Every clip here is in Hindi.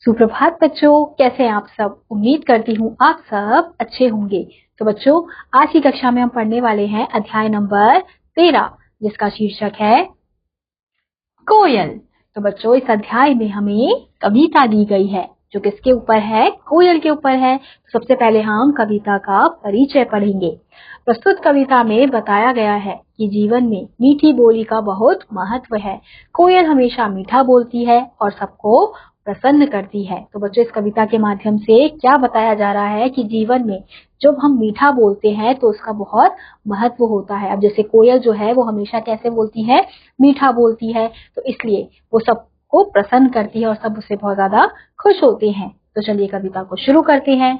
सुप्रभात बच्चों, कैसे हैं आप सब। उम्मीद करती हूँ आप सब अच्छे होंगे। तो बच्चों, आज की कक्षा में हम पढ़ने वाले हैं अध्याय नंबर 13, जिसका शीर्षक है कोयल। तो बच्चों, इस अध्याय में हमें कविता दी गई है जो किसके ऊपर है? कोयल के ऊपर है। तो सबसे पहले हम कविता का परिचय पढ़ेंगे। प्रस्तुत कविता में बताया गया है कि जीवन में मीठी बोली का बहुत महत्व है। कोयल हमेशा मीठा बोलती है और सबको प्रसन्न करती है। तो बच्चों, इस कविता के माध्यम से क्या बताया जा रहा है कि जीवन में जब हम मीठा बोलते हैं तो उसका बहुत महत्व होता है। अब जैसे कोयल जो है वो हमेशा कैसे बोलती है? मीठा बोलती है, तो इसलिए वो सबको प्रसन्न करती है और सब उससे बहुत ज्यादा खुश होते हैं। तो चलिए कविता को शुरू करते हैं।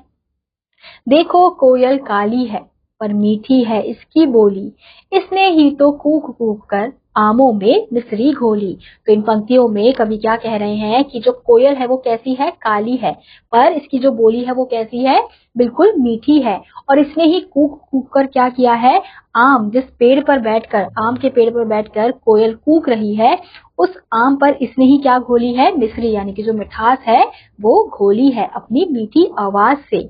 देखो कोयल काली है पर मीठी है इसकी बोली, इसने ही तो कूक कूक कर आमों में मिश्री घोली। तो इन पंक्तियों में कवि क्या कह रहे हैं कि जो कोयल है वो कैसी है? काली है, पर इसकी जो बोली है वो कैसी है? बिल्कुल मीठी है। और इसने ही कूक कूक कर क्या किया है? आम, जिस पेड़ पर बैठकर, आम के पेड़ पर बैठकर कोयल कूक रही है, उस आम पर इसने ही क्या घोली है? मिश्री, यानी कि जो मिठास है वो घोली है अपनी मीठी आवाज से।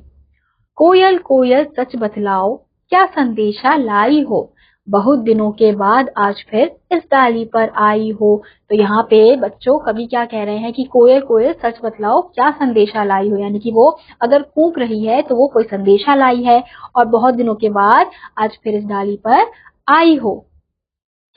कोयल कोयल सच बतलाओ, क्या संदेशा लाई हो, बहुत दिनों के बाद आज फिर इस डाली पर आई हो। तो यहाँ पे बच्चों कवि क्या कह रहे हैं कि कोयल कोयल सच बतलाओ क्या संदेशा लाई हो, यानी कि वो अगर कूक रही है तो वो कोई संदेशा लाई है और बहुत दिनों के बाद आज फिर इस डाली पर आई हो।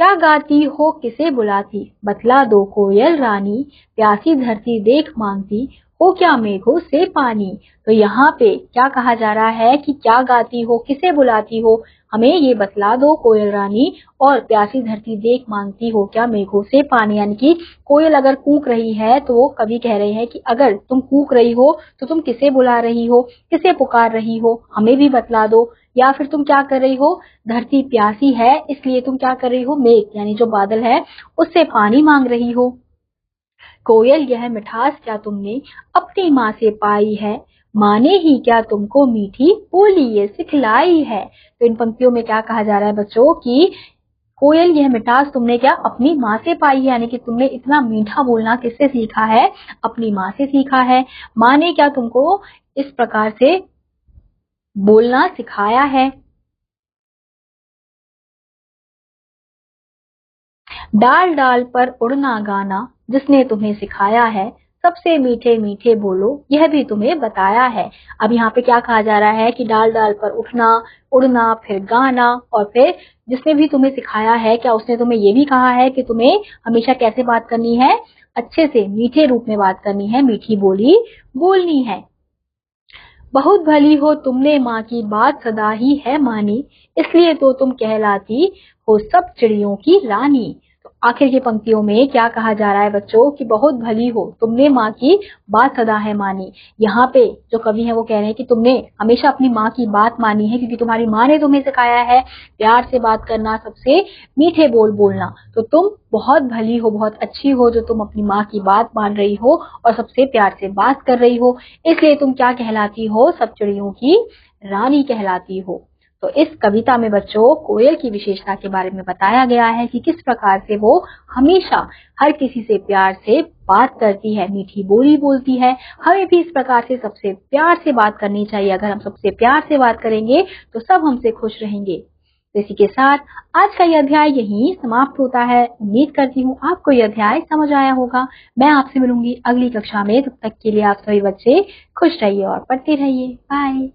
क्या गाती हो किसे बुलाती, बतला दो कोयल रानी, प्यासी धरती देख मांगती हो क्या मेघों से पानी। तो यहाँ पे क्या कहा जा रहा है कि क्या गाती हो, किसे बुलाती हो, हमें ये बतला दो कोयल रानी, और प्यासी धरती देख मांगती हो क्या मेघों से पानी। यानी कि कोयल अगर कूक रही है तो वो कवि कह रहे हैं कि अगर तुम कूक रही हो तो तुम किसे बुला रही हो, किसे पुकार रही हो, हमें भी बतला दो। या फिर तुम क्या कर रही हो? धरती प्यासी है इसलिए तुम क्या कर रही हो? मेघ, यानी जो बादल है उससे पानी मांग रही हो। कोयल यह मिठास क्या तुमने अपनी माँ से पाई है, माँ ने ही क्या तुमको मीठी बोली ये सिखलाई है। तो इन पंक्तियों में क्या कहा जा रहा है बच्चों कि कोयल यह मिठास तुमने क्या अपनी माँ से पाई है, यानी कि तुमने इतना मीठा बोलना किससे सीखा है? अपनी माँ से सीखा है। माँ ने क्या तुमको इस प्रकार से बोलना सिखाया है। डाल डाल पर उड़ना गाना जिसने तुम्हें सिखाया है, सबसे मीठे मीठे बोलो यह भी तुम्हें बताया है। अब यहाँ पे क्या कहा जा रहा है कि डाल डाल पर उठना, उड़ना, फिर गाना, और फिर जिसने भी तुम्हें सिखाया है, क्या उसने तुम्हें ये भी कहा है कि तुम्हें हमेशा कैसे बात करनी है? अच्छे से, मीठे रूप में बात करनी है, मीठी बोली बोलनी है। बहुत भली हो तुमने माँ की बात सदा ही है मानी, इसलिए तो तुम कहलाती हो सब चिड़ियों की रानी। तो आखिर की पंक्तियों में क्या कहा जा रहा है बच्चों कि बहुत भली हो तुमने माँ की बात सदा है मानी। यहाँ पे जो कवि है वो कह रहे हैं कि तुमने हमेशा अपनी माँ की बात मानी है, क्योंकि तुम्हारी माँ ने तुम्हें सिखाया है प्यार से बात करना, सबसे मीठे बोल बोलना। तो तुम बहुत भली हो, बहुत अच्छी हो जो तुम अपनी माँ की बात मान रही हो और सबसे प्यार से बात कर रही हो, इसलिए तुम क्या कहलाती हो? सब चिड़ियों की रानी कहलाती हो। तो इस कविता में बच्चों कोयल की विशेषता के बारे में बताया गया है कि किस प्रकार से वो हमेशा हर किसी से प्यार से बात करती है, मीठी बोली बोलती है। हमें भी इस प्रकार से सबसे प्यार से बात करनी चाहिए। अगर हम सबसे प्यार से बात करेंगे तो सब हमसे खुश रहेंगे। तो इसी के साथ आज का यह अध्याय यहीं समाप्त होता है। उम्मीद करती हूँ आपको यह अध्याय समझ आया होगा। मैं आपसे मिलूंगी अगली कक्षा में। तब तक के लिए आप सभी बच्चे खुश रहिए और पढ़ते रहिए। बाय।